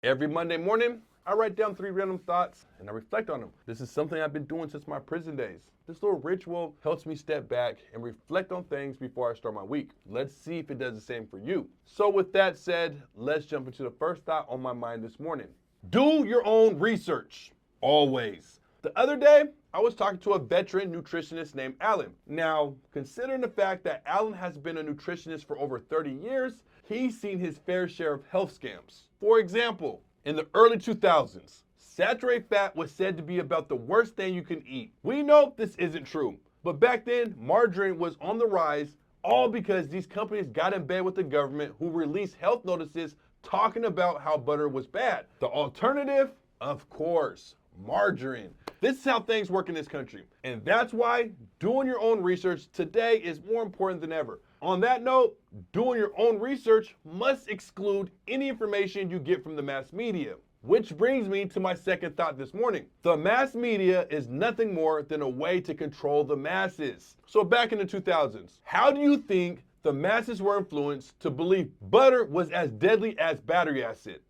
Every Monday morning, I write down 3 random thoughts and I reflect on them. This is something I've been doing since my prison days. This little ritual helps me step back and reflect on things before I start my week. Let's see if it does the same for you. So with that said, let's jump into the first thought on my mind this morning. Do your own research, always. The other day, I was talking to a veteran nutritionist named Alan. Now, considering the fact that Alan has been a nutritionist for over 30 years, he's seen his fair share of health scams. For example, in the early 2000s, saturated fat was said to be about the worst thing you can eat. We know this isn't true, but back then, margarine was on the rise, all because these companies got in bed with the government who released health notices talking about how butter was bad. The alternative? Of course, margarine. This is how things work in this country. And that's why doing your own research today is more important than ever. On that note, doing your own research must exclude any information you get from the mass media. Which brings me to my second thought this morning. The mass media is nothing more than a way to control the masses. So back in the 2000s, how do you think the masses were influenced to believe butter was as deadly as battery acid?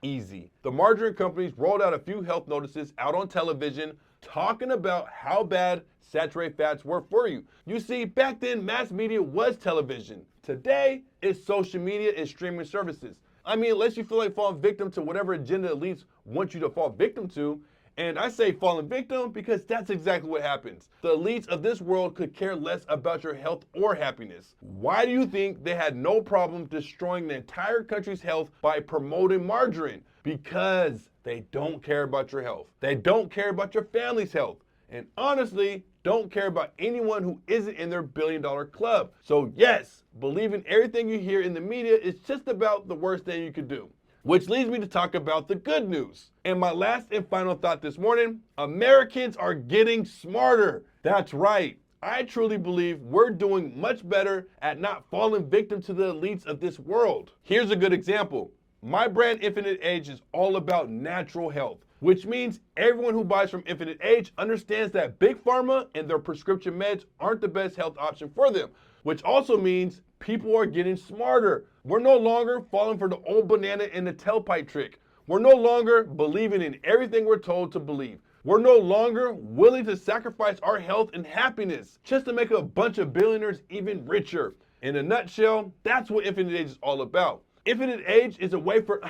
Easy. The margarine companies rolled out a few health notices out on television talking about how bad saturated fats were for you. You see, back then, mass media was television. Today, it's social media and streaming services. I mean, unless you feel like falling victim to whatever agenda elites want you to fall victim to. And I say falling victim because that's exactly what happens. The elites of this world could care less about your health or happiness. Why do you think they had no problem destroying the entire country's health by promoting margarine? Because they don't care about your health. They don't care about your family's health. And honestly, don't care about anyone who isn't in their billion-dollar club. So yes, believing everything you hear in the media is just about the worst thing you could do. Which leads me to talk about the good news. And my last and final thought this morning, Americans are getting smarter. That's right. I truly believe we're doing much better at not falling victim to the elites of this world. Here's a good example. My brand Infinite Age is all about natural health, which means everyone who buys from Infinite Age understands that Big Pharma and their prescription meds aren't the best health option for them, which also means people are getting smarter. We're no longer falling for the old banana in the tailpipe trick. We're no longer believing in everything we're told to believe. We're no longer willing to sacrifice our health and happiness just to make a bunch of billionaires even richer. In a nutshell, that's what Infinite Age is all about. Infinite Age is a way for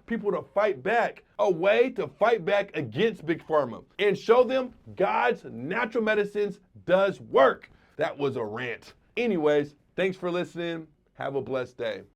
people to fight back, a way to fight back against Big Pharma and show them God's natural medicines does work. That was a rant. Anyways, thanks for listening. Have a blessed day.